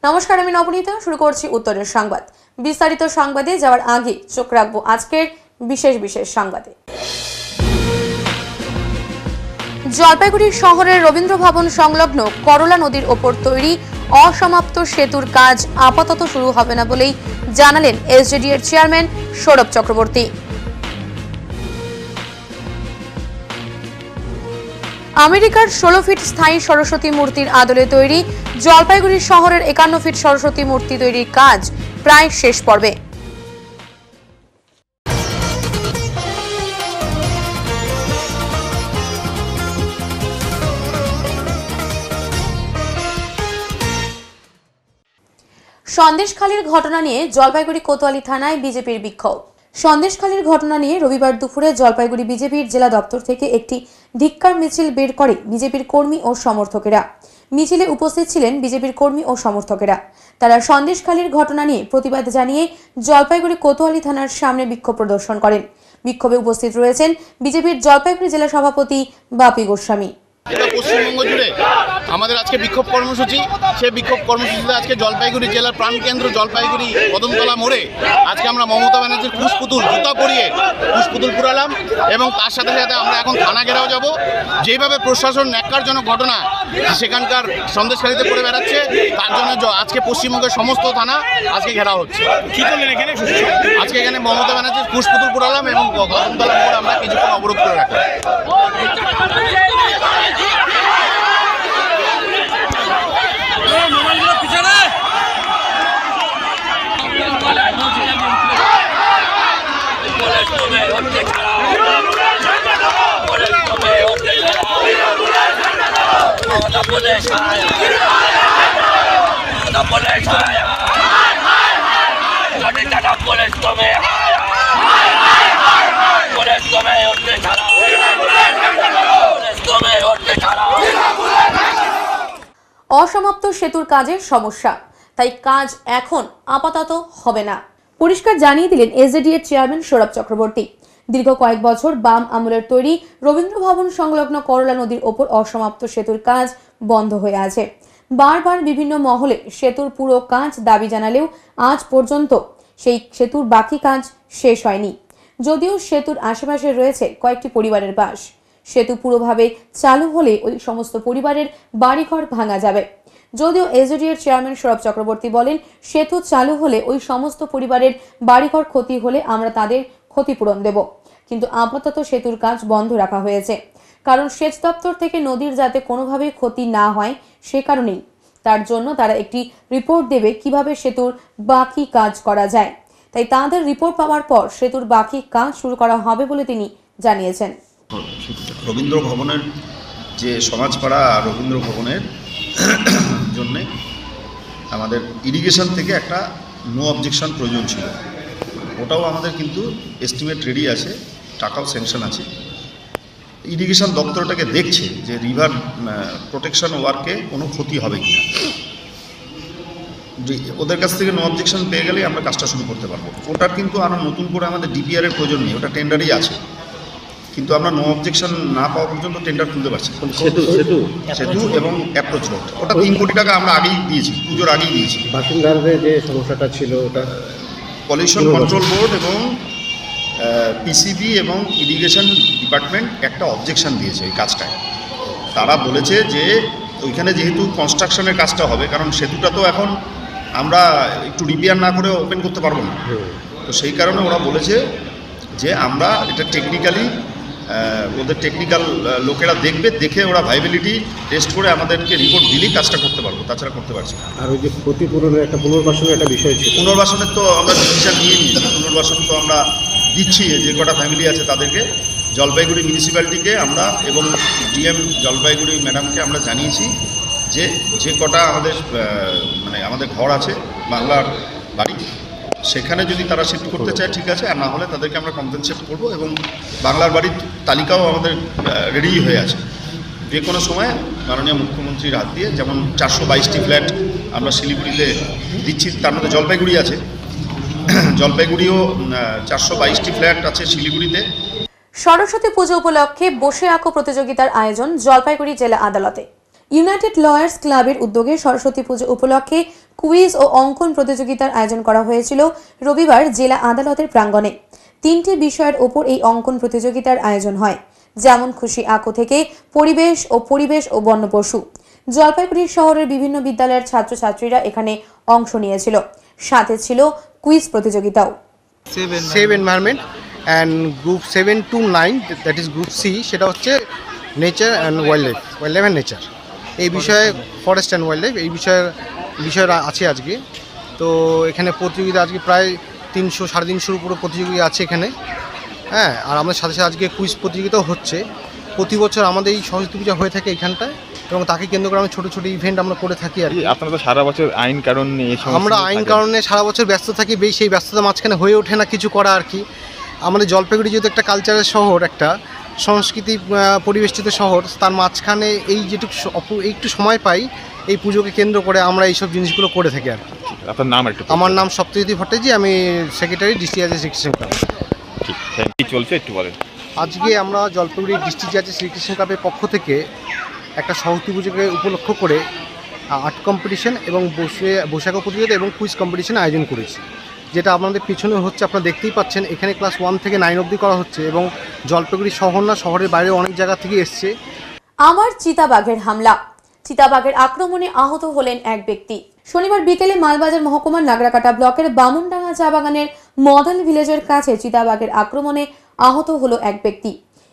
নমস্কার, আমি নবনীতা। শুরু করছি উত্তরের সংবাদ। বিস্তারিত সংবাদে যাওয়ার আগে চোখ রাখবো আজকের বিশেষ সংবাদে। জলপাইগুড়ি শহরের রবীন্দ্র ভবন সংলগ্ন করলা নদীর ওপর তৈরি অসমাপ্ত সেতুর কাজ আপাতত শুরু হবে না বলেই জানালেন এসজেডি এর চেয়ারম্যান সৌরভ চক্রবর্তী। আমেরিকার 16 ফিট স্থায়ী সরস্বতী মূর্তির আদলে তৈরি জলপাইগুড়ি শহরের 51 ফিট সরস্বতী মূর্তি তৈরির কাজ প্রায় শেষ পর্বে। সন্দেশখালীর ঘটনা নিয়ে জলপাইগুড়ি কোতোয়ালি থানায় বিজেপির বিক্ষোভ। সন্দেশখালীর ঘটনা নিয়ে রবিবার দুপুরে জলপাইগুড়ি বিজেপির জেলা দপ্তর থেকে একটি ধিক্কার মিছিল বের করে বিজেপির কর্মী ও সমর্থকেরা। মিছিলে উপস্থিত ছিলেন বিজেপির কর্মী ও সমর্থকেরা। তারা সন্দেশখালীর ঘটনা নিয়ে প্রতিবাদ জানিয়ে জলপাইগুড়ি কোতোয়ালি থানার সামনে বিক্ষোভ প্রদর্শন করেন। বিক্ষোভে উপস্থিত রয়েছেন বিজেপির জলপাইগুড়ি জেলা সভাপতি বাপি গোস্বামী। পশ্চিমবঙ্গ জুড়ে আমাদের আজকে বিক্ষোভ কর্মসূচি। সেই বিক্ষোভ কর্মসূচিতে আজকে জলপাইগুড়ি জেলার প্রাণকেন্দ্র জলপাইগুড়ি কদমতলা মোড়ে আজকে আমরা মমতা ব্যানার্জির পুষ্পুতুল জুতা পরিয়ে পুষ্পুতুল পুরালাম এবং তার সাথে সাথে আমরা এখন থানা ঘেরাও যাব। যেভাবে প্রশাসন ন্যাক্কারজনক ঘটনা সেখানকার সন্দেশখালীতে করে বেড়াচ্ছে, তার জন্য আজকে পশ্চিমবঙ্গের সমস্ত থানা আজকে ঘেরাও হচ্ছে। কি করলেন এখানে? আজকে এখানে মমতা ব্যানার্জির পুষ্পুতুল পুরালাম এবং কদমতলা মোড় আমরা কিছুক্ষণ অবরোধ করে রাখলাম। অসমাপ্ত সেতুর কাজের সমস্যা, তাই কাজ এখন আপাতত হবে না পরিষ্কার জানিয়ে দিলেন এসজেডি এর চেয়ারম্যান সৌরভ চক্রবর্তী। দীর্ঘ কয়েক বছর বাম আমলের তৈরি রবীন্দ্র ভবন সংলগ্ন করলা নদীর ওপর অসমাপ্ত সেতুর কাজ বন্ধ হয়ে আছে। বারবার বিভিন্ন মহলে সেতুর পুরো কাজ দাবি জানালেও আজ পর্যন্ত সেই সেতুর বাকি কাজ শেষ হয়নি। যদিও সেতুর আশেপাশে রয়েছে কয়েকটি পরিবারের বাস। সেতু পুরোভাবে চালু হলে ওই সমস্ত পরিবারের বাড়িঘর ভাঙা যাবে। যদিও এসজেডি এর চেয়ারম্যান সৌরভ চক্রবর্তী বলেন, সেতু চালু হলে ওই সমস্ত পরিবারের বাড়িঘর ক্ষতি হলে আমরা তাদের ক্ষতিপূরণ দেব, কিন্তু আপাতত সেতুর কাজ বন্ধ রাখা হয়েছে। কারণ সেচ দপ্তর থেকে নদীর যাতে কোনোভাবেই ক্ষতি না হয় সে কারণেই। তার জন্য তারা একটি রিপোর্ট দেবে কিভাবে সেতুর বাকি কাজ করা যায়। তাই তাদের রিপোর্ট পাওয়ার পর সেতুর বাকি কাজ শুরু করা হবে বলে তিনি জানিয়েছেন। রবীন্দ্র ভবনের যে সমাজপাড়া রবীন্দ্র ভবনের জন্যে আমাদের ইরিগেশন থেকে একটা নো অবজেকশন প্রয়োজন ছিল। ওটাও আমাদের কিন্তু এস্টিমেট রেডি আছে, টাকাও স্যাংশন আছে। ইরিগেশন দপ্তরটাকে দেখছে যে রিভার প্রোটেকশন ওয়ার্কে কোনো ক্ষতি হবে কিনা। ওদের কাছ থেকে নো অবজেকশন পেয়ে গেলেই আমরা কাজটা শুরু করতে পারবো। ওটার কিন্তু আরও নতুন করে আমাদের ডিপিআর এর প্রয়োজন নেই, ওটা টেন্ডারই আছে। কিন্তু আমরা নো অবজেকশন না পাওয়া পর্যন্ত টেন্ডার তুলতে পারছি। সেতু এবং অ্যাপ্রোচ রোড, ওটা 3 কোটি টাকা আমরা আগেই দিয়েছি, পুজোর আগেই দিয়েছি। বাসিন্দাদের যে সমস্যাটা ছিল ওটা পলিউশন কন্ট্রোল বোর্ড এবং পিসিবি এবং ইরিগেশন ডিপার্টমেন্ট একটা অবজেকশন দিয়েছে এই কাজটায়। তারা বলেছে যে ওইখানে যেহেতু কনস্ট্রাকশনের কাজটা হবে, কারণ সেতুটা তো এখন আমরা একটু রিপেয়ার না করে ওপেন করতে পারবো না, তো সেই কারণে ওরা বলেছে যে আমরা এটা টেকনিক্যালি ওদের টেকনিক্যাল লোকেরা দেখবে, দেখে ওরা ভাইবিলিটি টেস্ট করে আমাদেরকে রিপোর্ট দিলেই কাজটা করতে পারবো, তাছাড়া করতে পারছি না। আর ওই যে ক্ষতিপূরণের একটা পুনর্বাসনের একটা বিষয় ছিল, পুনর্বাসনের তো আমরা ডিসিশন নিয়ে নিয়েছি। পুনর্বাসন তো আমরা দিচ্ছি, যে কটা ফ্যামিলি আছে তাদেরকে, জলপাইগুড়ি মিউনিসিপ্যালিটিকে আমরা এবং ডিএম জলপাইগুড়ি ম্যাডামকে আমরা জানিয়েছি যে যে কটা আমাদের মানে আমাদের ঘর আছে বাংলার বাড়ি, সেখানে যদি তারা শিফট করতে চায় ঠিক আছে, আর না হলে তাদেরকে আমরা কম্পেনসেট করব। এবং বাংলার বাড়ির তালিকাও আমাদের রেডি হয়ে আছে। যে কোনো সময় মাননীয় মুখ্যমন্ত্রীর হাত দিয়ে, যেমন 422টি ফ্ল্যাট আমরা শিলিগুড়িতে দিচ্ছি, তার মধ্যে জলপাইগুড়ি আছে, জলপাইগুড়িও 422টি ফ্ল্যাট আছে শিলিগুড়িতে। সরস্বতী পুজো উপলক্ষে বসে আঁকো প্রতিযোগিতার আয়োজন জলপাইগুড়ি জেলা আদালতে। ইউনাইটেড লয়ার্স ক্লাবের উদ্যোগে সরস্বতী পুজো উপলক্ষে কুইজ ও অঙ্কন প্রতিযোগিতার আয়োজন করা হয়েছিল রবিবার জেলা আদালতের প্রাঙ্গণে। 3টি বিষয়ের ওপর এই অঙ্কন প্রতিযোগিতার আয়োজন হয়, যেমন খুশি আঁকো থেকে পরিবেশ ও বন্য পশু। জলপাইগুড়ি শহরের বিভিন্ন বিদ্যালয়ের ছাত্রছাত্রীরা এখানে অংশ নিয়েছিল, সাথে ছিল কুইজ প্রতিযোগিতাও। Save environment and group 7 to 9, that is group C, সেটা হচ্ছে nature and wildlife and nature. এই বিষয়ে ফরেস্ট অ্যান্ড ওয়াইল্ড লাইফ এই বিষয়টা আছে আজকে। তো এখানে প্রতিযোগিতা আজকে প্রায় 300-350 উপরে প্রতিযোগী আছে এখানে, হ্যাঁ। আর আমাদের সাথে সাথে আজকে কুইজ প্রতিযোগিতাও হচ্ছে। প্রতি বছর আমাদের এই সরস্বতী পূজা হয়ে থাকে এখানটায়, এবং তাকে কেন্দ্র করে আমরা ছোটো ছোটো ইভেন্ট আমরা করে থাকি আর কি। আপনারা তো সারা বছর আইন কারণ নিয়ে আমরা আইন কারণে সারা বছর ব্যস্ত থাকি, সেই ব্যস্ততার মাঝখানে হয়ে ওঠে না কিছু করা আর কি। আমাদের জলপাইগুড়ি যেহেতু একটা কালচারের শহর, একটা সংস্কৃতি পরিবেষ্টিত শহর, তার মাঝখানে এই একটু সময় পাই এই পুজোকে কেন্দ্র করে আমরা এইসব জিনিসগুলো করে থাকি আর কি। আপনার নাম একটু? আমার নাম সপ্তজ্যোতি ভট্টাচার্য, আমি সেক্রেটারি ডিস্ট্রিক্ট জাজেস রিক্রেশন ক্লাব। ঠিক, কি চলছে একটু বলেন। আজকে আমরা জলপাইগুড়ি ডিস্ট্রিক্ট জাজেস রিক্রেশন ক্লাবের পক্ষ থেকে একটা সরস্বতী পুজোকে উপলক্ষ করে আর্ট কম্পিটিশন এবং বৈশাখ প্রতিযোগিতা এবং কুইজ কম্পিটিশন আয়োজন করেছি, যেটা আপনাদের পিছনে হচ্ছে। আপনারা দেখতেই পাচ্ছেন এখানে ক্লাস 1 থেকে 9 অবধি করা হচ্ছে, এবং জলপাইগুড়ি শহর না, শহরের বাইরে অনেক জায়গা থেকে এসছে। আমার চিতাবাঘের হামলা, চিতাবাঘের আক্রমণে আহত হলেন এক ব্যক্তি। শনিবার বিকেলে মালবাজার মহকুমার নাগরাকাটা ব্লকের বামুনডাঙ্গা চা বাগানের মডেল ভিলেজের কাছে চিতাবাঘের আক্রমণে আহত হলো এক ব্যক্তি।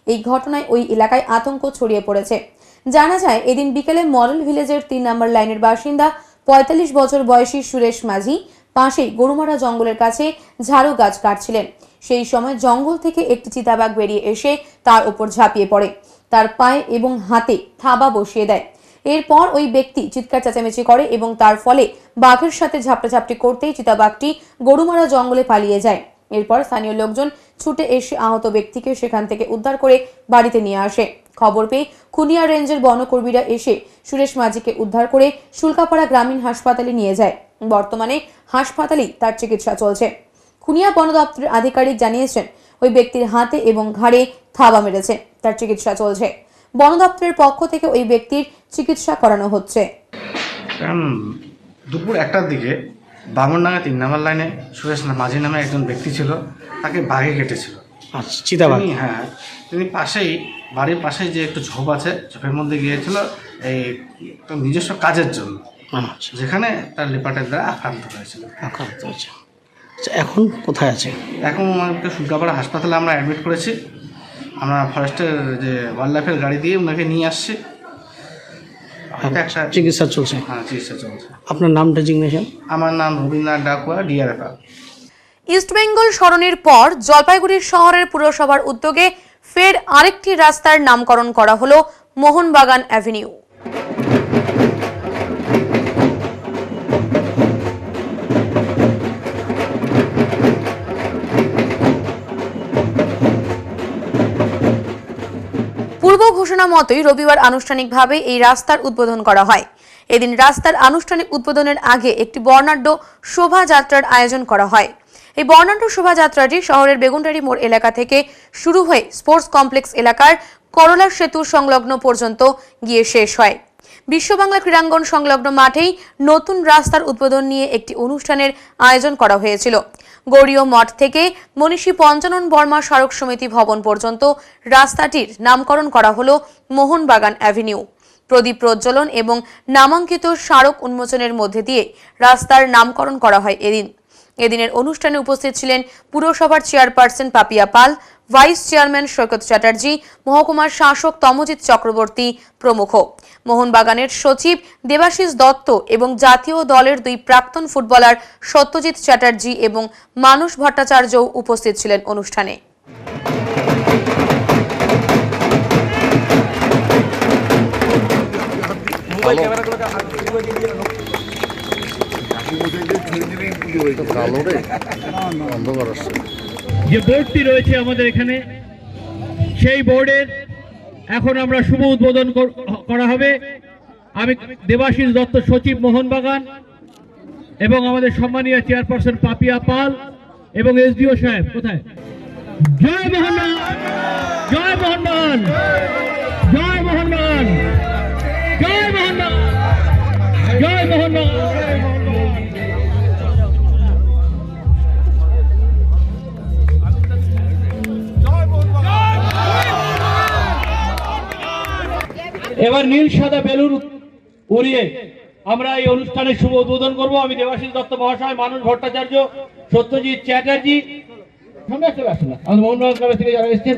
এই ঘটনায় ওই এলাকায় আতঙ্ক ছড়িয়ে পড়েছে। জানা যায়, এদিন বিকেলে মডেল ভিলেজের 3 নম্বর লাইনের বাসিন্দা 45 বছর বয়সী সুরেশ মাঝি পাশেই গরুমারা জঙ্গলের কাছে ঝাড়ু গাছ কাটছিলেন। সেই সময় জঙ্গল থেকে একটি চিতাবাঘ বেরিয়ে এসে তার উপর ঝাঁপিয়ে পড়ে, তার পায়ে এবং হাতে থাবা বসিয়ে দেয়। এরপর ওই ব্যক্তি চিৎকার চেঁচামেচি করে এবং তার ফলে বাঘের সাথে ঝাপটাঝাপটি করতেই চিতাবাঘটি গরুমারা জঙ্গলে পালিয়ে যায়। এরপর স্থানীয় লোকজন ছুটে এসে আহত ব্যক্তিকে সেখান থেকে উদ্ধার করে বাড়িতে নিয়ে আসে। খবর পেয়ে খুনিয়া রেঞ্জের বনকর্মীরা এসে সুরেশ মাঝিকে উদ্ধার করে শুল্কাপাড়া গ্রামীণ হাসপাতালে নিয়ে যায়। বর্তমানে হাসপাতালেই তার চিকিৎসা চলছে। খুনিয়া বন দপ্তরের আধিকারিক জানিয়েছেন, ওই ব্যক্তির হাতে এবং ঘাড়ে থাবা মেরেছে, তার চিকিৎসা চলছে। বন দপ্তরের পক্ষ থেকে ওই ব্যক্তির চিকিৎসা করানো হচ্ছে। দুপুর 1টার দিকে বামুনডাঙ্গা 3 নম্বর লাইনে সুরেশ মাঝি নামে একজন ব্যক্তি ছিল, তাকে বাঘে কেটেছিল। আচ্ছা, চিতাবাঘ? তিনি পাশেই, বাড়ির পাশেই যে একটু ঝোপ আছে, ঝোপের মধ্যে গিয়েছিল এই নিজস্ব কাজের জন্য, যেখানে তার লিপাটের দ্বারা আক্রান্ত হয়েছিল। আচ্ছা, এখন কোথায় আছে? এখন ওনাকে শুল্কাপাড়া হাসপাতালে আমরা অ্যাডমিট করেছি। আমরা ফরেস্টের যে ওয়াইল্ড লাইফের গাড়ি দিয়ে ওনাকে নিয়ে আসছি। চিকিৎসা চলছে? হ্যাঁ, চিকিৎসা চলছে। আপনার নামটা জিজ্ঞাসা? আমার নাম রবীন্দ্রনাথ ডাকুয়া, ডিআরএফ। ইস্টবেঙ্গল স্মরণের পর জলপাইগুড়ি শহরের পুরসভার উদ্যোগে ফের আরেকটি রাস্তার নামকরণ করা হলো মোহনবাগান অ্যাভিনিউ। পূর্ব ঘোষণা মতোই রবিবার আনুষ্ঠানিকভাবে এই রাস্তার উদ্বোধন করা হয়। এদিন রাস্তার আনুষ্ঠানিক উদ্বোধনের আগে একটি বর্ণাঢ্য শোভাযাত্রার আয়োজন করা হয়। এই বর্ণাঢ্য শোভাযাত্রাটি শহরের বেগুনটারি মোড় এলাকা থেকে শুরু হয়ে স্পোর্টস কমপ্লেক্স এলাকার করলা সেতু সংলগ্ন পর্যন্ত গিয়ে শেষ হয়। বিশ্ববাংলা ক্রীড়াঙ্গন সংলগ্ন মাঠেই নতুন রাস্তার উদ্বোধন নিয়ে একটি অনুষ্ঠানের আয়োজন করা হয়েছিল। গৌরীয় মঠ থেকে মনীষী পঞ্চানন বর্মা স্মারক সমিতি ভবন পর্যন্ত রাস্তাটির নামকরণ করা হলো মোহনবাগান অ্যাভিনিউ। প্রদীপ প্রজ্বলন এবং নামাঙ্কিত স্মারক উন্মোচনের মধ্যে দিয়ে রাস্তার নামকরণ করা হয়। এদিনের অনুষ্ঠানে উপস্থিত ছিলেন পুরসভার চেয়ারপারসন পাপিয়া পাল, ভাইস চেয়ারম্যান সৈকত চ্যাটার্জি, মহকুমার শাসক তমজিৎ চক্রবর্তী প্রমুখ। মোহনবাগানের সচিব দেবাশিস দত্ত এবং জাতীয় দলের 2 প্রাক্তন ফুটবলার সত্যজিৎ চ্যাটার্জি এবং মানস ভট্টাচার্যও উপস্থিত ছিলেন অনুষ্ঠানে। যে বোর্ডটি রয়েছে আমাদের এখানে, সেই বোর্ডের এখন আমরা শুভ উদ্বোধন করা হবে। আমি দেবাশিস দত্ত, সচিব মোহনবাগান, এবং আমাদের সম্মানীয় চেয়ারপারসন পাপিয়া পাল এবং এসডিও সাহেব। কোথায়? জয় মোহনবাগান, জয় মোহনবাগান, জয় মোহনবাগান, জয় মোহনবাগান, জয় মোহনবাগান। এবার নীল সাদা বেলুন উড়িয়ে আমরা এই অনুষ্ঠানের শুভ উদ্বোধন করব। আমি দেবাশিস দত্ত মহাশয়, মানুষ ভট্টাচার্য, সত্যজিৎ চ্যাটার্জি, সামনে চলে আসুন না, আমাদের মোহনবাগান ক্লাবের থেকে যারা এসেছেন।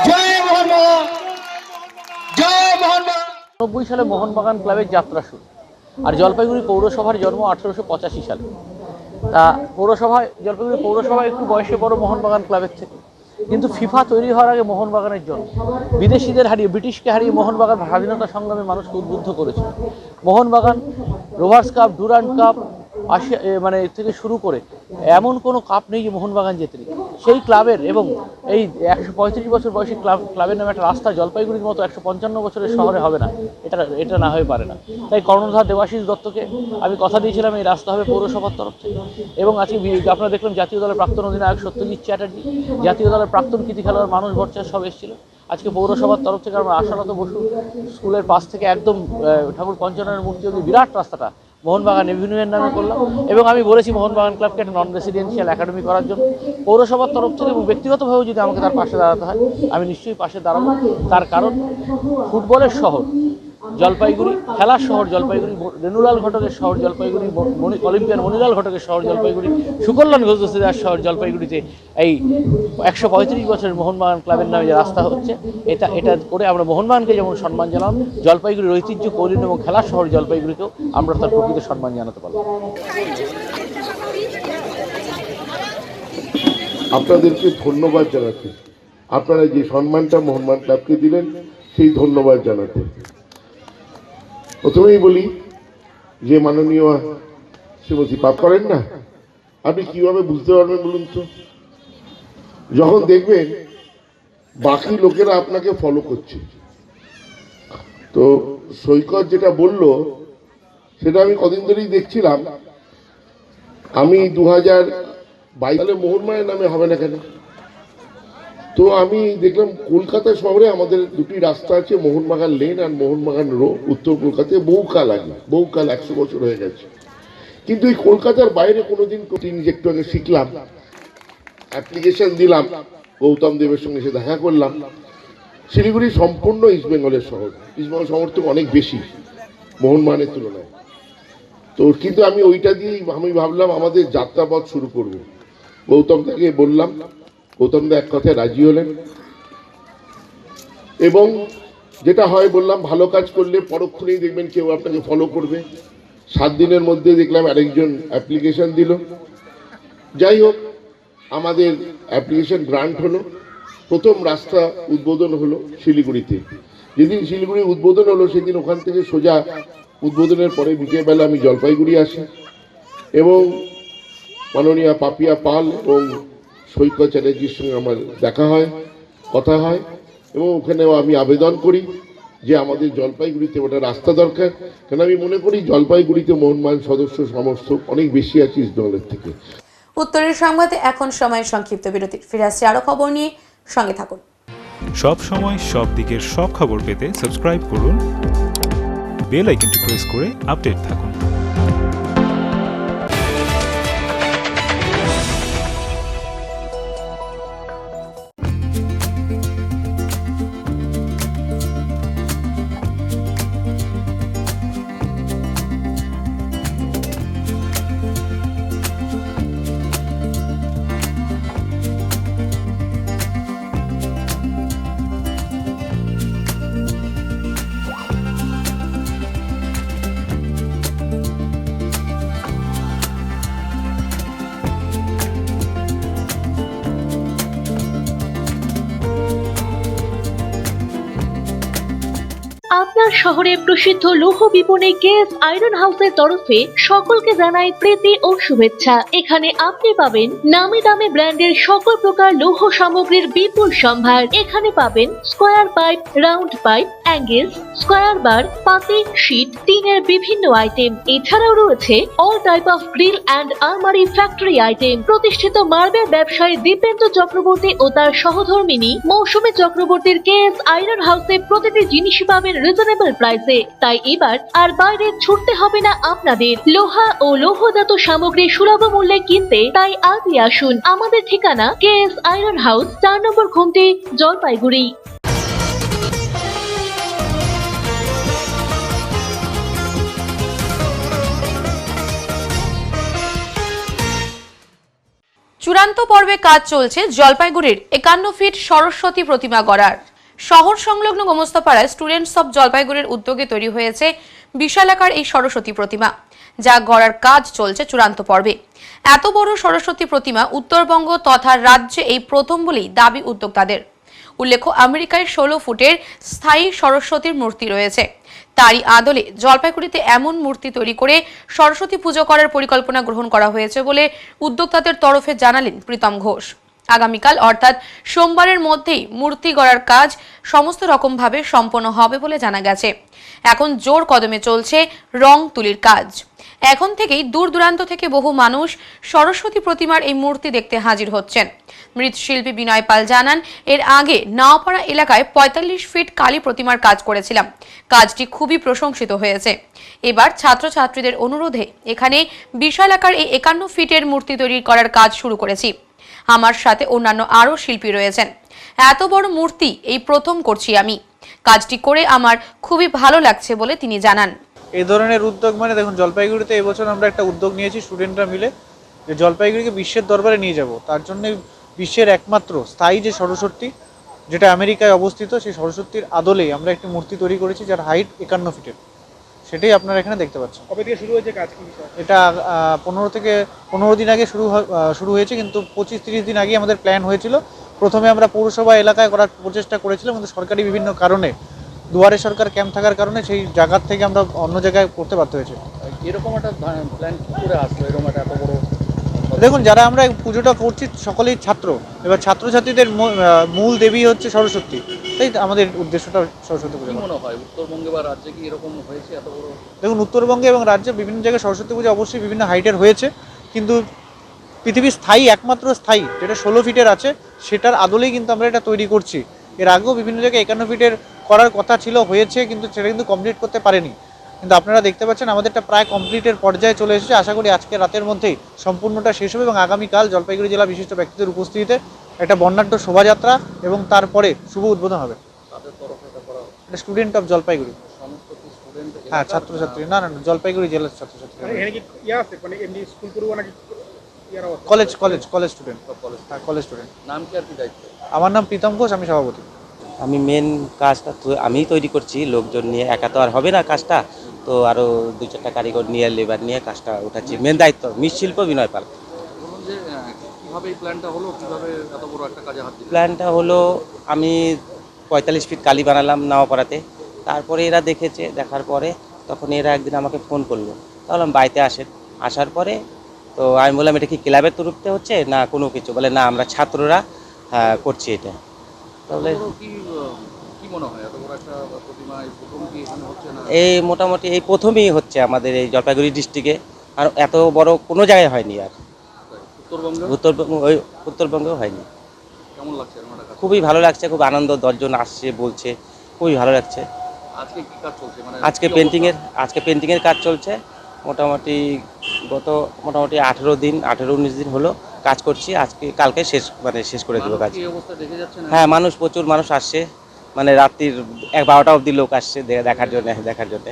জয় মোহনবাগান, জয় মোহনবাগান। 90 সালে মোহনবাগান ক্লাবের যাত্রা শুরু, আর জলপাইগুড়ি পৌরসভার জন্ম 1885 সালে। তা জলপাইগুড়ি পৌরসভা একটু বয়সে বড় মোহনবাগান ক্লাবের থেকে, কিন্তু ফিফা তৈরি হওয়ার আগে মোহনবাগানের জন্য বিদেশিদের হারিয়ে, ব্রিটিশকে হারিয়ে মোহনবাগান স্বাধীনতা সংগ্রামে মানুষকে উদ্বুদ্ধ করেছিল। Mohun Bagan rovers cup, Durand cup, মানে থেকে শুরু করে এমন কোনো কাপ নেই যে মোহনবাগান জেতেনি। সেই ক্লাবের এবং এই 135 বছর বয়সী ক্লাবের নামে একটা রাস্তা জলপাইগুড়ির মতো 155 বছরের শহরে হবে না, এটা না হয়ে পারে না। তাই কর্ণধার দেবাশিস দত্তকে আমি কথা দিয়েছিলাম এই রাস্তা হবে পৌরসভার তরফ থেকে। এবং আজকে আপনারা দেখলাম জাতীয় দলের প্রাক্তন অধিনায়ক সত্যজিৎ চ্যাটার্জি, জাতীয় দলের প্রাক্তন কৃতি খেলোয়াড় মানুষ ভট্টাচার্য সব এসেছিল। আজকে পৌরসভার তরফ থেকে আমরা আশারত বসু স্কুলের পাশ থেকে একদম ঠাকুর পঞ্চননের মূর্তি অবধি বিরাট রাস্তাটা মোহনবাগান এভিনিউয়ের নামে করলাম। এবং আমি বলেছি মোহনবাগান ক্লাবকে একটা নন রেসিডেন্সিয়াল একাডেমি করার জন্য পৌরসভার তরফ থেকে, এবং ব্যক্তিগতভাবেও যদি আমাকে তার পাশে দাঁড়াতে হয় আমি নিশ্চয়ই পাশে দাঁড়াবো। তার কারণ ফুটবলের শহর জলপাইগুড়ি, খেলার শহর জলপাইগুড়ি, রেনুলাল ঘটকের শহর জলপাইগুড়ি, অলিম্পিয়ান মনিলাল ঘটকের শহর জলপাইগুড়ি, সুকল্যাণ ঘোষদার শহর জলপাইগুড়িতে এই 135 বছরের মোহনবাগান ক্লাবের নামে যে রাস্তা হচ্ছে, এটা করে আমরা মোহনবাগানকে যেমন সম্মান জানালাম, জলপাইগুড়ির ঐতিহ্য কৌলিন এবং খেলার শহর জলপাইগুড়িকেও আমরা তার প্রকৃত সম্মান জানাতে পারলাম। আপনাদেরকে ধন্যবাদ জানাচ্ছি, আপনারা যে সম্মানটা মোহনবাগান ক্লাবকে দিলেন সেই ধন্যবাদ জানাতে। প্রথমেই বলি যে মাননীয় শ্রীমতী পাপ করেন না, আপনি কিভাবে বুঝতে পারবেন বলুন তো? যখন দেখবেন বাকি লোকেরা আপনাকে ফলো করছে। তো সৈকত যেটা বলল সেটা আমি কদিন ধরেই দেখছিলাম। আমি 2022 সালে মোহনবাগানের নামে হবে না কেন? তো আমি দেখলাম কলকাতা শহরে আমাদের দুটি রাস্তা আছে, মোহনবাগান লেন আর মোহনবাগান রো, উত্তর কলকাতায় বহুকাল 100 বছর হয়ে গেছে। কিন্তু এই কলকাতার বাইরে কোনোদিন একটু আগে শিখলাম, অ্যাপ্লিকেশন দিলাম, গৌতম দেবের সঙ্গে এসে দেখা করলাম। শিলিগুড়ি সম্পূর্ণ ইস্টবেঙ্গলের শহর, ইস্টবেঙ্গল সমর্থক অনেক বেশি মোহনবাগানের তুলনায়। তো কিন্তু আমি ওইটা দিয়েই আমি ভাবলাম আমাদের যাত্রাপথ শুরু করব। গৌতম দাকে বললাম, গৌতম দা এক কথায় রাজি হলেন। এবং যেটা হয় বললাম, ভালো কাজ করলে পরক্ষণেই দেখবেন কেউ আপনাকে ফলো করবে। 7 দিনের মধ্যে দেখলাম আরেকজন অ্যাপ্লিকেশন দিল। যাই হোক, আমাদের অ্যাপ্লিকেশন গ্রান্ট হলো। প্রথম রাস্তা উদ্বোধন হলো শিলিগুড়িতে। যেদিন শিলিগুড়ি উদ্বোধন হলো সেদিন ওখান থেকে সোজা উদ্বোধনের পরে বিকেলবেলা আমি জলপাইগুড়ি আসি এবং মাননীয় পাপিয়া পাল এবং সৈকত চ্যাটার্জির সঙ্গে আমার দেখা হয়, কথা হয়, এবং ওখানেও আমি আবেদন করি যে আমাদের জলপাইগুড়িতে ওটা রাস্তা দরকার। কেন আমি মনে করি জলপাইগুড়িতে মোহনবাগান সদস্য সমর্থক অনেক বেশি আছে ইস্টবেঙ্গলের থেকে। উত্তরের সংবাদে এখন সময় সংক্ষিপ্ত বিরতি। ফিরে আসছে আরো খবর নিয়ে, সঙ্গে থাকুন। সব সময় সব দিকের সব খবর পেতে সাবস্ক্রাইব করুন, বেল আইকনটি প্রেস করে আপডেট থাকুন। আপনার শহরে প্রসিদ্ধ লৌহ বিপণী কেএস আয়রন হাউসের তরফে সকলকে জানাই প্রীতি ও শুভেচ্ছা। এখানে আপনি পাবেন নামি দামি ব্র্যান্ডের সকল প্রকার লৌহ সামগ্রীর বিপুল সম্ভার। এখানে পাবেন square pipe, round pipe, angle, square bar, পাতি, শীট, টিনের বিভিন্ন আইটেম। এছাড়াও রয়েছে all type of grill and আলমারি ফ্যাক্টরি আইটেম। প্রতিষ্ঠিত মার্বেল ব্যবসায়ী দীপেন্দ্র চক্রবর্তী ও তার সহধর্মিনী মৌসুমী চক্রবর্তীর কেএস আয়রন হাউসে প্রতিটি জিনিসই পাবেন রিজনেবল প্রাইসে। তাই এবার আর বাইরে ছুটতে হবে না আপনাদের। লোহা ও লৌহজাত সামগ্রী সুলভ মূল্যে কিনতে তাই আজই আসুন। আমাদের ঠিকানা কেএস আয়রন হাউস, 4 নম্বর ঘুমটি, জলপাইগুড়ি। চূড়ান্ত পর্বে কাজ চলছে জলপাইগুড়ির 51 ফিট সরস্বতী প্রতিমা গড়ার। শহর সংলগ্ন গোমস্তাপাড়ায় স্টুডেন্টস অব জলপাইগুড়ির উদ্যোগে তৈরি হয়েছে বিশালাকার এই সরস্বতী প্রতিমা, যা গড়ার কাজ চলছে চূড়ান্ত পর্বে। এত বড় সরস্বতী প্রতিমা উত্তরবঙ্গ তথা রাজ্যে এই প্রথম বলেই দাবি উদ্যোক্তাদের। উল্লেখ্য, আমেরিকায় 16 ফুটের স্থায়ী সরস্বতীর মূর্তি রয়েছে। তারই আদলে জলপাইগুড়িতে এমন মূর্তি তৈরি করে সরস্বতী পুজো করার পরিকল্পনা গ্রহণ করা হয়েছে বলে উদ্যোক্তাদের তরফে জানালেন প্রীতম ঘোষ। আগামীকাল অর্থাৎ সোমবারের মধ্যেই মূর্তি গড়ার কাজ সমস্ত রকমভাবে সম্পন্ন হবে বলে জানা গেছে। এখন জোর কদমে চলছে রং তুলির কাজ। এখন থেকেই দূর দূরান্ত থেকে বহু মানুষ সরস্বতী প্রতিমার এই মূর্তি দেখতে হাজির হচ্ছেন। মৃৎশিল্পী বিনয় পাল জানান, এর আগে নাওপাড়া এলাকায় 45 ফিট কালী প্রতিমার কাজ করেছিলাম। কাজটি খুবই প্রশংসিত হয়েছে। এবার ছাত্রছাত্রীদের অনুরোধে এখানে বিশাল আকার এই 51 ফিটের মূর্তি তৈরি করার কাজ শুরু করেছি। আমার সাথে অন্যান্য আরও শিল্পী রয়েছেন। এত বড় মূর্তি এই প্রথম করছি আমি। কাজটি করে আমার খুবই ভালো লাগছে বলে তিনি জানান। এই ধরনের উদ্যোগ মানে দেখুন, জলপাইগুড়িতে এবছর আমরা একটা উদ্যোগ নিয়েছি স্টুডেন্টরা মিলে, যে জলপাইগুড়িকে বিশ্বের দরবারে নিয়ে যাব। তার জন্য বিশ্বের একমাত্র স্থায়ী যে সরস্বতী, যেটা আমেরিকায় অবস্থিত, সেই সরস্বতীর আদলেই আমরা একটি মূর্তি তৈরি করেছি যার হাইট 51 ফিটের। সেটাই আপনারা এখানে দেখতে পাচ্ছেন। কবে থেকে শুরু হয়েছে কাজ? এটা 15 দিন আগে শুরু হয়েছে, কিন্তু 25-30 দিন আগে আমাদের প্ল্যান হয়েছিল। প্রথমে আমরা পৌরসভা এলাকায় করার প্রচেষ্টা করেছিলাম, কিন্তু সরকারি বিভিন্ন কারণে, দুয়ারে সরকার ক্যাম্প থাকার কারণে সেই জায়গার থেকে আমরা অন্য জায়গায় করতে বাধ্য হয়েছে। এরকম একটা প্ল্যান কি করে আসলো, এরকম একটা এত বড়? দেখুন, যারা আমরা পুজোটা করছি সকলেই ছাত্র। এবার ছাত্রছাত্রীদের মূল দেবী হচ্ছে সরস্বতী, তাই আমাদের উদ্দেশ্যটা সরস্বতী পুজো। মনে হয় উত্তরবঙ্গে বা রাজ্যে কি এরকম হয়েছে এত বড়? দেখুন, উত্তরবঙ্গে এবং রাজ্যে বিভিন্ন জায়গায় সরস্বতী পুজো অবশ্যই বিভিন্ন হাইটের হয়েছে, কিন্তু পৃথিবীর স্থায়ী একমাত্র স্থায়ী যেটা 16 ফিটের আছে, সেটার আদলেই কিন্তু আমরা এটা তৈরি করছি। এর আগেও বিভিন্ন জায়গায় 51 ফিটের করার কথা ছিল, হয়েছে, কিন্তু সেটা কিন্তু কমপ্লিট করতে পারেনি। কিন্তু আপনারা দেখতে পাচ্ছেন আমাদেরটা প্রায় কমপ্লিটের পর্যায়ে চলে এসেছে। আশা করি আজকে রাতের মধ্যেই সম্পূর্ণটা শেষ হবে এবং আগামীকাল জলপাইগুড়ি জেলা বিশিষ্ট ব্যক্তিদের উপস্থিতিতে একটা বর্ণাঢ্য শোভাযাত্রা এবং তারপরে শুভ উদ্বোধন হবে। এটা স্টুডেন্ট অফ জলপাইগুড়ি। হ্যাঁ, ছাত্রছাত্রী না, জলপাইগুড়ি জেলার ছাত্রছাত্রী। College student. হ্যাঁ, কলেজ স্টুডেন্ট। নাম কি আর কি দায়িত্ব? আমার নাম প্রীতম ঘোষ, আমি সভাপতি। আমি মেন কাজটা আমিই তৈরি করছি, লোকজন নিয়ে একা তো আর হবে না কাজটা, তো আরও 2-4টা কারিগর নিয়ে, লেবার নিয়ে কাজটা উঠাচ্ছি। মেন দায়িত্ব মৃৎশিল্প বিনয় পাল। কিভাবে এই প্ল্যানটা হলো, কিভাবে এত বড় একটা কাজে হাত দিলেন? প্ল্যানটা হলো, আমি 45 ফিট কালী বানালাম নাওপাড়াতে। তারপরে এরা দেখেছে, দেখার পরে তখন এরা একদিন আমাকে ফোন করলো, তাহলে আমি বাড়িতে আসার পরে তো আমি বললাম, এটা কি ক্লাবের তরফতে হচ্ছে না কোনো কিছু? বলে না, আমরা ছাত্ররা করছি এটা। তাহলে কি মনে হয় এত বড় একটা প্রতিমা প্রথম কি এখানে হচ্ছে না? এই মোটামুটি এই প্রথমেই হচ্ছে আমাদের এই জলপাইগুড়ি ডিস্ট্রিক্টে, আর এত বড় কোনো জায়গায় হয়নি। আর উত্তরবঙ্গেও হয়নি। কেমন লাগছে? খুবই ভালো লাগছে, খুব আনন্দ। 10 জন আসছে, বলছে, খুবই ভালো লাগছে। আজকে কি কাজ চলছে? মানে আজকে পেন্টিংয়ের কাজ চলছে। মোটামুটি গত 18-19 দিন হলো কাজ করছি। কালকে শেষ করে দেবো কাজ। হ্যাঁ, প্রচুর মানুষ আসছে, মানে রাত্রির 12টা অবধি লোক আসছে দেখার জন্য।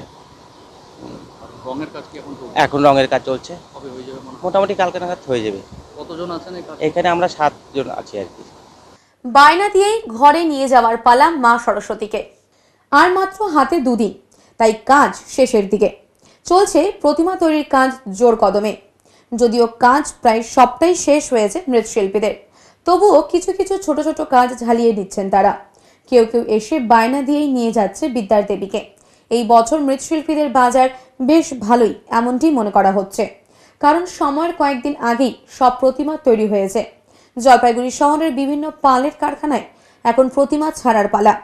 এখন রঙের কাজ চলছে, মোটামুটি কালকে নাগাদ হয়ে যাবে। কতজন আছেন এখানে? আমরা 7 জন আছি আর কি। বায়না দিয়েই ঘরে নিয়ে যাওয়ার পালা মা সরস্বতীকে। আর মাত্র হাতে 2 দিন, তাই কাজ শেষের দিকে। চলছে প্রতিমা তৈরির কাজ জোর কদমে। যদিও কাজ প্রায় সবটাই শেষ হয়েছে মৃৎশিল্পীদের, তবুও কিছু কিছু ছোট ছোট কাজ ঝালিয়ে দিচ্ছেন তারা। কেউ কেউ এসে বায়না দিয়েই নিয়ে যাচ্ছে বিদ্যার দেবীকে। এই বছর মৃৎশিল্পীদের বাজার বেশ ভালোই, এমনটি মনে করা হচ্ছে, কারণ সময়ের কয়েকদিন আগেই সব প্রতিমা তৈরি হয়েছে। জলপাইগুড়ি শহরের বিভিন্ন পালের কারখানায় এখন প্রতিমা ছাড়ার পালা।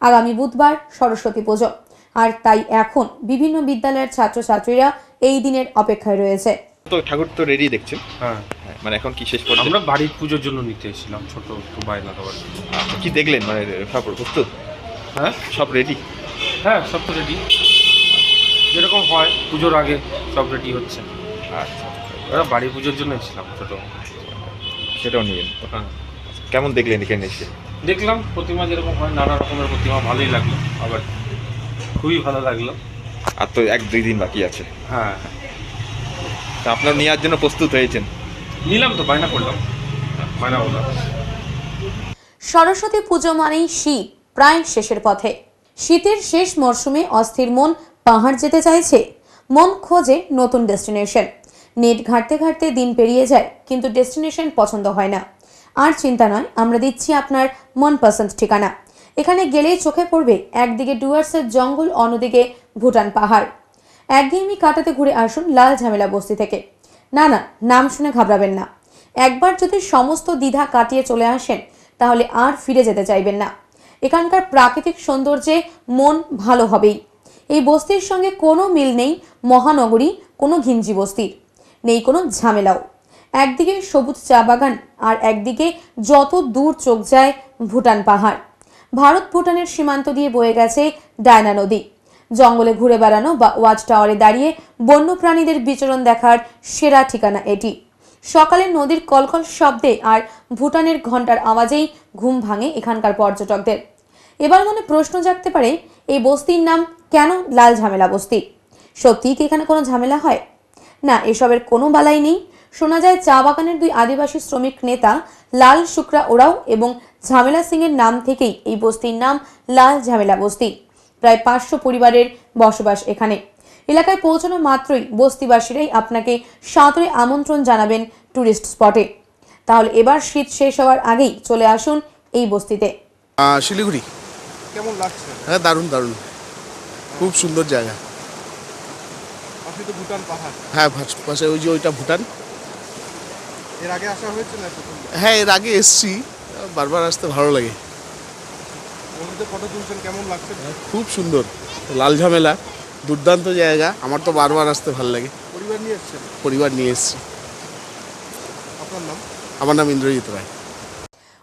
আগামী বুধবার সরস্বতী পুজো, আর তাই এখন বিভিন্ন বিদ্যালয়ের ছাত্রছাত্রীরা এই দিনের অপেক্ষায় রয়েছে। তো ঠাকুর তো রেডি দেখছেন, হ্যাঁ মানে এখন কি শেষ পর্যন্ত? আমরা বাড়ির পুজোর জন্য নিতে এসেছিলাম, ছোট একটু বায়না দেওয়ার। কি দেখলেন, মানে সব প্রস্তুত? হ্যাঁ সব রেডি? হ্যাঁ সব তো রেডি, যেরকম হয় পুজোর আগে সব রেডি হচ্ছে। আচ্ছা, ওরা বাড়ি পুজোর জন্য এসেছিলাম ছোট। সেটাও নিবেন? হ্যাঁ কেমন দেখলেন এখানে এসে? দেখলাম প্রতিমা যেরকম হয়, নানা রকমের প্রতিমা, ভালোই লাগলো, আবার খুবই ভালো লাগলো। আর তো 1-2 দিন বাকি আছে। হ্যাঁ তা আপনার নেওয়ার জন্য প্রস্তুত হয়েছেন? নিলাম তো, বায়না করলাম, বায়না করলাম। সরস্বতী পুজো মানেই শীত প্রায় শেষের পথে। শীতের শেষ মরশুমে অস্থির মন পাহাড় যেতে চাইছে, মন খোঁজে নতুন ডেস্টিনেশন। নেট ঘাঁটতে ঘাঁটতে দিন পেরিয়ে যায়, কিন্তু ডেস্টিনেশন পছন্দ হয় না। আর চিন্তা নয়, আমরা দিচ্ছি আপনার মনপসন্দ ঠিকানা। এখানে গেলেই চোখে পড়বে একদিকে ডুয়ার্সের জঙ্গল, অন্যদিকে ভুটান পাহাড়। একঘেয়েমি কাটাতে ঘুরে আসুন লাল ঝামেলা বস্তি থেকে। না, নাম শুনে ঘাবড়াবেন না। একবার যদি সমস্ত দ্বিধা কাটিয়ে চলে আসেন, তাহলে আর ফিরে যেতে চাইবেন না। এখানকার প্রাকৃতিক সৌন্দর্যে মন ভালো হবেই। এই বস্তির সঙ্গে কোনো মিল নেই মহানগরী কোনো ঘিঞ্জি বস্তির, নেই কোনো ঝামেলাও। একদিকে সবুজ চা বাগান, আর একদিকে যত দূর চোখ যায় ভুটান পাহাড়। ভারত ভুটানের সীমান্ত দিয়ে বয়ে গেছে ডায়না নদী। জঙ্গলে ঘুরে বেড়ানো বা ওয়াচ টাওয়ারে দাঁড়িয়ে বন্যপ্রাণীদের বিচরণ দেখার সেরা ঠিকানা এটি। সকালে নদীর কলকল শব্দে আর ভুটানের ঘন্টার আওয়াজেই ঘুম ভাঙে এখানকার পর্যটকদের। এবার মনে প্রশ্ন জাগতে পারে, এই বস্তির নাম কেন লাল ঝামেলা বস্তি? সত্যিই কি এখানে কোনো ঝামেলা হয়? না, এসবের কোনো বালাই নেই। শোনা যায় চা বাগানের 2 আদিবাসী শ্রমিক নেতা লাল শুক্রা ওরাও এবং ঝামেলা সিং এর নাম থেকেই এই বস্তির নাম লাল ঝামেলা বস্তি। প্রায় 500 পরিবারের বসবাস এখানে। এলাকায় পৌঁছানো মাত্রই বস্তিবাসীরাই আপনাকে সাদরে আমন্ত্রণ জানাবেন টুরিস্ট স্পটে। তাহলে এবার শীত শেষ হওয়ার আগেই চলে আসুন এই বস্তিতে। শিলিগুড়ি। কেমন লাগছে? হ্যাঁ দারুণ দারুণ, খুব সুন্দর জায়গা। পাশে তো ভুটান পাহাড়। হ্যাঁ পাশে ওই যে ওইটা ভুটান। এর আগে আসা হয়েছে না? হ্যাঁ এর আগে এসছি, বারবার আসতে ভালো লাগে। ফটো তুলছেন, কেমন লাগছে? খুব সুন্দর, লাল ঝামেলা দুর্দান্ত জায়গা। আমার তো বারবার আসতে ভালো লাগে। পরিবার নিয়ে এসেছেন? পরিবার নিয়ে এসছি। আপনার নাম? আমার নাম ইন্দ্রজিৎ রায়।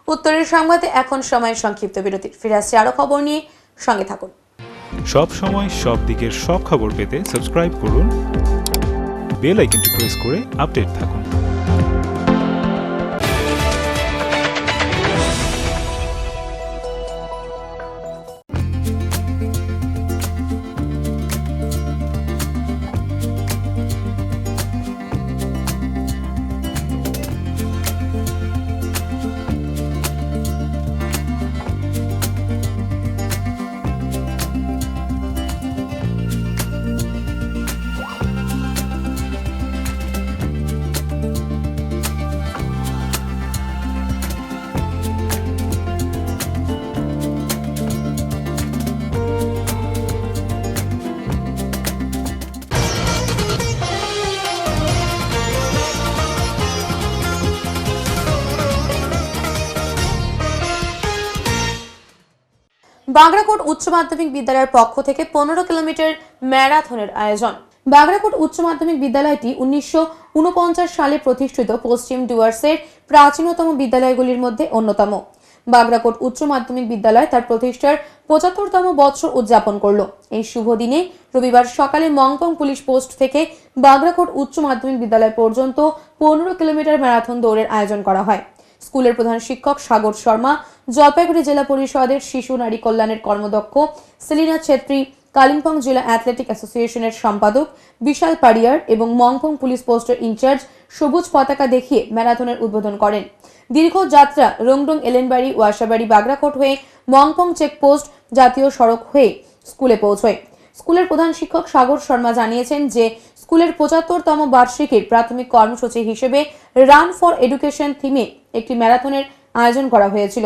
উত্তরের সংবাদে এখন সময় সংক্ষিপ্ত বিরতি। ফিরে আসছে আরো খবর নিয়ে, সঙ্গে থাকুন। সব সময় সব দিকের সব খবর পেতে সাবস্ক্রাইব করুন, বেল আইকনটি প্রেস করে আপডেট থাকুন। বাগড়াকোট উচ্চ মাধ্যমিক বিদ্যালয়ের পক্ষ থেকে 15 কিলোমিটার ম্যারাথনের আয়োজন। বাগড়াকোট উচ্চ মাধ্যমিক বিদ্যালয়টি 1949 সালে প্রতিষ্ঠিত পশ্চিম ডুয়ার্সের প্রাচীনতম বিদ্যালয়গুলির মধ্যে অন্যতম। বাগড়াকোট উচ্চ মাধ্যমিক বিদ্যালয় তার প্রতিষ্ঠার 75তম বছর উদযাপন করল। এই শুভ দিনে রবিবার সকালে মংপং পুলিশ পোস্ট থেকে বাগড়াকোট উচ্চ মাধ্যমিক বিদ্যালয় পর্যন্ত 15 কিলোমিটার ম্যারাথন দৌড়ের আয়োজন করা হয়। স্কুলের প্রধান শিক্ষক সাগর শর্মা, জলপাইগুড়ি জেলা পরিষদের শিশু নারী কল্যাণের কর্মদক্ষ সেলিনা ছেত্রী, কালিম্পং জেলা অ্যাথলেটিক অ্যাসোসিয়েশনের সম্পাদক বিশাল পারিয়ার এবং মংপং পুলিশ পোস্টের ইনচার্জ সবুজ পতাকা দেখিয়ে ম্যারাথনের উদ্বোধন করেন। দীর্ঘ যাত্রা রংডং এলেনবাড়ি, ওয়াসাবাড়ি, বাগড়াকোট হয়ে মংপং চেকপোস্ট জাতীয় সড়ক হয়ে স্কুলে পৌঁছয়। স্কুলের প্রধান শিক্ষক সাগর শর্মা জানিয়েছেন যে স্কুলের 75তম বার্ষিকীর প্রাথমিক কর্মসূচি হিসেবে রান ফর এডুকেশন থিমে একটি ম্যারাথনের আয়োজন করা হয়েছিল।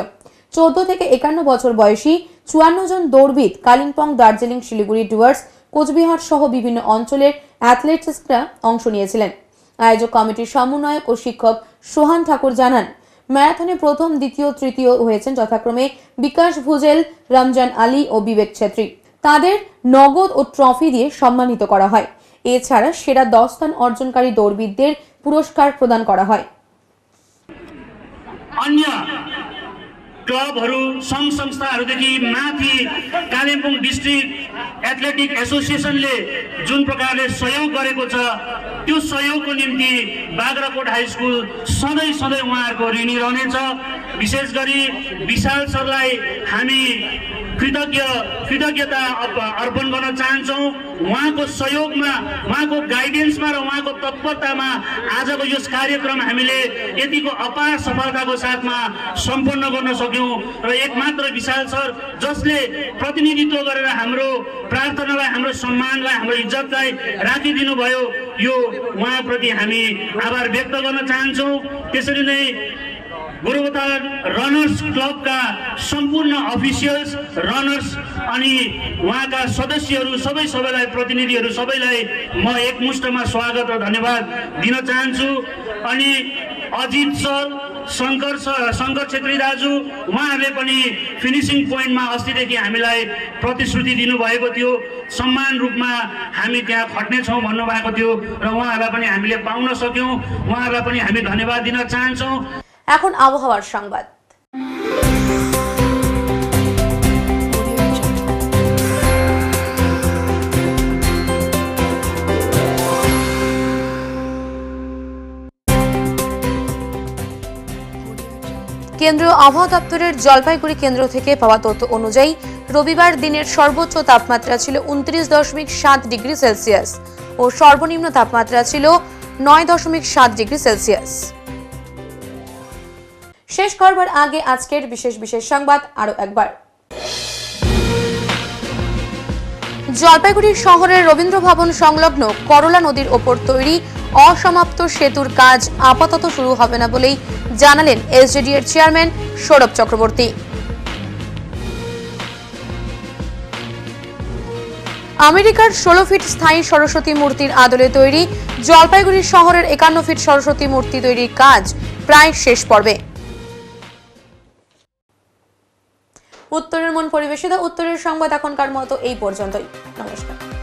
14 থেকে 51 বছর বয়সী 54 জন দৌড়বিদ কালিম্পং, দার্জিলিং, শিলিগুড়ি, ডুয়ার্স, কোচবিহার সহ বিভিন্ন অঞ্চলের অ্যাথলেটিক্সরা অংশ নিয়েছিলেন। আয়োজক কমিটির সমন্বয়ক ও শিক্ষক সোহান ঠাকুর জানান, ম্যারাথনে প্রথম, দ্বিতীয়, তৃতীয় হয়েছেন যথাক্রমে বিকাশ ভুজেল, রমজান আলী ও বিবেক ছেত্রী। তাদের নগদ ও ট্রফি দিয়ে সম্মানিত করা হয়। এছাড়া সেরা 10 স্থান অর্জনকারী দৌড়বিদদের পুরস্কার প্রদান করা হয়। अन्य क्लबहरू सङ्घ संस्थाहरूदेखि माथि कालिम्पोङ डिस्ट्रिक्ट एथलेटिक एसोसिएसनले जुन प्रकारले सहयोग गरेको छ त्यो सहयोगको निम्ति बाग्राकोट हाई स्कुल सधैँ सधैँ उहाँहरूको ऋणी रहनेछ। विशेष गरी विशाल सरलाई हामी कृतज्ञता अर्पण गर्न चाहन्छौँ। उहाँको सहयोगमा, उहाँको गाइडेन्समा र उहाँको तत्परतामा आजको यस कार्यक्रम हामीले यतिको अपार सफलताको साथमा सम्पन्न गर्न सक्यौँ। र एकमात्र विशाल सर जसले प्रतिनिधित्व गरेर हाम्रो प्रार्थनालाई, हाम्रो सम्मानलाई, हाम्रो इज्जतलाई राखिदिनु भयो, यो उहाँप्रति हामी आभार व्यक्त गर्न चाहन्छौँ। त्यसरी नै गुरुबथान रनर्स क्लबका सम्पूर्ण अफिसियल्स, रनर्स अनि उहाँका सदस्यहरू सबैलाई, प्रतिनिधिहरू सबैलाई म एकमुष्टमा स्वागत र धन्यवाद दिन चाहन्छु। अनि अजित सर, शङ्कर छेत्री दाजु, उहाँहरूले पनि फिनिसिङ पोइन्टमा अस्तिदेखि हामीलाई प्रतिश्रुति दिनुभएको थियो, सम्मान रूपमा हामी त्यहाँ खट्नेछौँ भन्नुभएको थियो र उहाँहरूलाई पनि हामीले पाउन सक्यौँ। उहाँहरूलाई पनि हामी धन्यवाद दिन चाहन्छौँ। এখন আবহাওয়ার সংবাদ। কেন্দ্রীয় আবহাওয়া দপ্তরের জলপাইগুড়ি কেন্দ্র থেকে পাওয়া তথ্য অনুযায়ী রবিবার দিনের সর্বোচ্চ তাপমাত্রা ছিল 29.7 ডিগ্রি সেলসিয়াস ও সর্বনিম্ন তাপমাত্রা ছিল 9.7 ডিগ্রি সেলসিয়াস। শেষ করবার আগে আজকের বিশেষ সংবাদ আরো একবার। জলপাইগুড়ি শহরের রবীন্দ্র ভবন সংলগ্ন করলা নদীর ওপর তৈরি অসমাপ্ত সেতুর কাজ আপাতত শুরু হবে না বলেই জানালেন এসজেডি এর চেয়ারম্যান সৌরভ চক্রবর্তী। আমেরিকার 16 ফিট স্থায়ী সরস্বতী মূর্তির আদলে তৈরি জলপাইগুড়ি শহরের 51 ফিট সরস্বতী মূর্তি তৈরির কাজ প্রায় শেষ পর্বে। উত্তরের মন পরিবেশিত উত্তরের সংবাদ এখনকার মতো এই পর্যন্তই। নমস্কার।